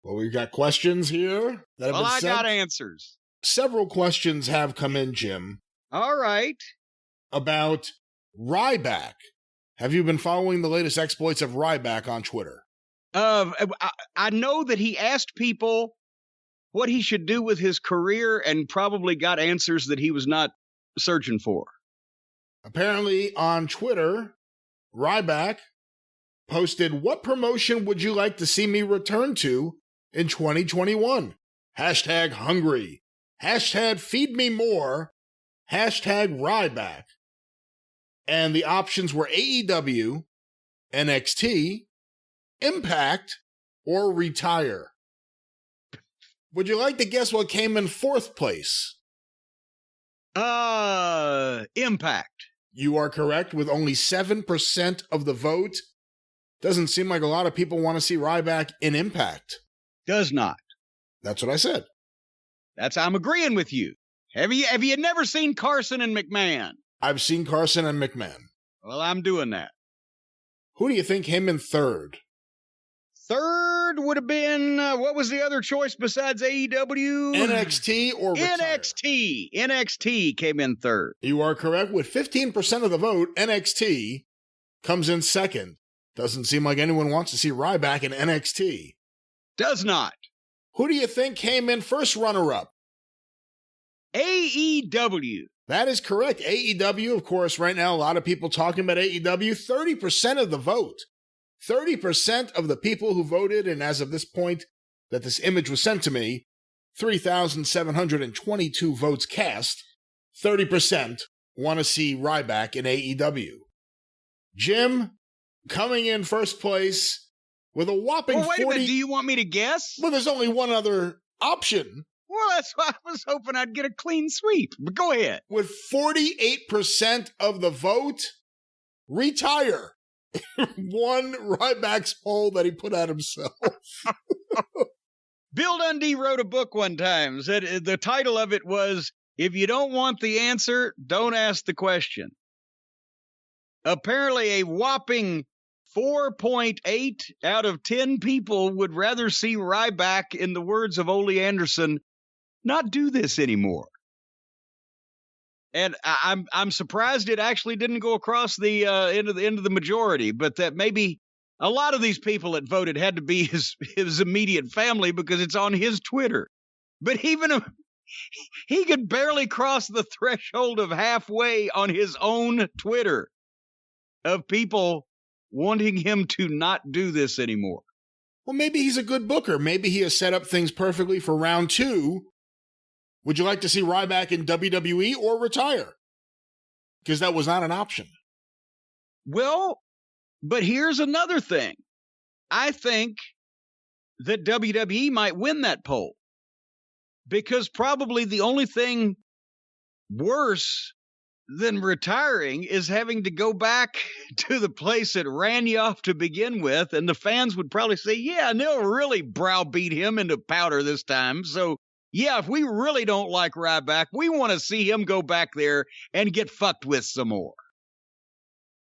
Well, we've got questions here that have been sent. Well, I got answers. Several questions have come in, Jim. All right. About Ryback. Have you been following the latest exploits of Ryback on Twitter? I know that he asked people what he should do with his career and probably got answers that he was not searching for. Apparently on Twitter, Ryback posted, "What promotion would you like to see me return to in 2021? Hashtag hungry. Hashtag feed me more. Hashtag Ryback." And the options were AEW, NXT, Impact, or retire. Would you like to guess what came in fourth place? Impact. You are correct, with only 7% of the vote. Doesn't seem like a lot of people want to see Ryback in Impact. Does not. That's what I said. I'm agreeing with you. Have you never seen Carson and McMahon? I've seen Carson and McMahon. Well, I'm doing that. Who do you think came in third? Third would have been, what was the other choice besides AEW? NXT or retire? NXT came in third. You are correct. With 15% of the vote, NXT comes in second. Doesn't seem like anyone wants to see Ryback in NXT. Does not. Who do you think came in first runner-up? AEW. That is correct. AEW, of course, right now, a lot of people talking about AEW. 30% of the vote. 30% of the people who voted, and as of this point that this image was sent to me, 3,722 votes cast, 30% want to see Ryback in AEW. Jim, coming in first place with a whopping 40... Well, wait a minute, do you want me to guess? Well, there's only one other option. Well, that's why I was hoping I'd get a clean sweep, but go ahead. With 48% of the vote, retire. One Ryback's poll that he put out himself. Bill Dundee wrote a book one time. Said the title of it was, "If you don't want the answer, don't ask the question." Apparently, a whopping 4.8 out of 10 people would rather see Ryback, in the words of Ole Anderson, not do this anymore. And I'm surprised it actually didn't go across the end of the majority, but that maybe a lot of these people that voted had to be his immediate family because it's on his Twitter. But even he could barely cross the threshold of halfway on his own Twitter of people wanting him to not do this anymore. Well, maybe he's a good booker. Maybe he has set up things perfectly for round 2. Would you like to see Ryback in WWE or retire? Because that was not an option. Well, but here's another thing. I think that WWE might win that poll. Because probably the only thing worse than retiring is having to go back to the place that ran you off to begin with, and the fans would probably say, yeah, and they'll really browbeat him into powder this time. So, yeah, if we really don't like Ryback, we want to see him go back there and get fucked with some more.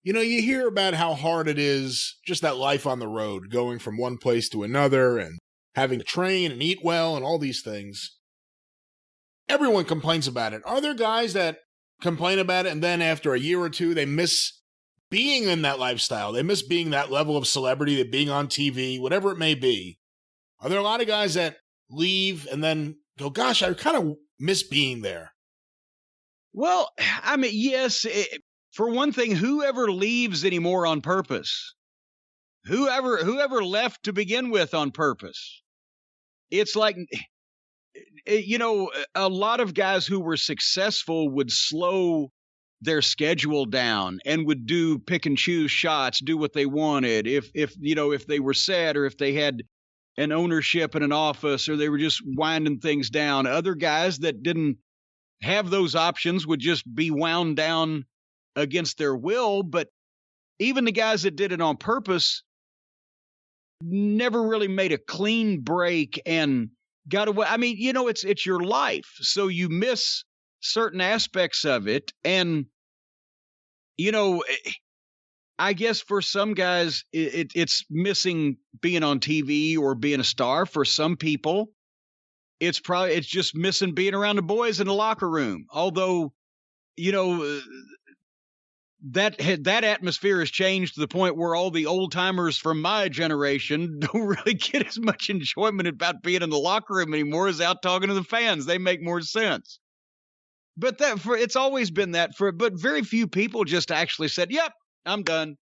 You know, you hear about how hard it is, just that life on the road, going from one place to another and having to train and eat well and all these things. Everyone complains about it. Are there guys that complain about it and then after a year or two, they miss being in that lifestyle? They miss being that level of celebrity, being on TV, whatever it may be. Are there a lot of guys that leave and then go, gosh, I kind of miss being there? Well, I mean, yes, for one thing, whoever leaves anymore on purpose, whoever left to begin with on purpose, it's like, you know, a lot of guys who were successful would slow their schedule down and would do pick and choose shots, do what they wanted. If they were sad or if they had an ownership in an office or they were just winding things down. Other guys that didn't have those options would just be wound down against their will. But even the guys that did it on purpose never really made a clean break and got away. I mean, you know, it's your life. So you miss certain aspects of it. And, you know, I guess for some guys, it's missing being on TV or being a star. For some people, it's just missing being around the boys in the locker room. Although, you know, that atmosphere has changed to the point where all the old timers from my generation don't really get as much enjoyment about being in the locker room anymore as out talking to the fans. They make more sense. But it's always been that but very few people just actually said, "Yep, I'm done."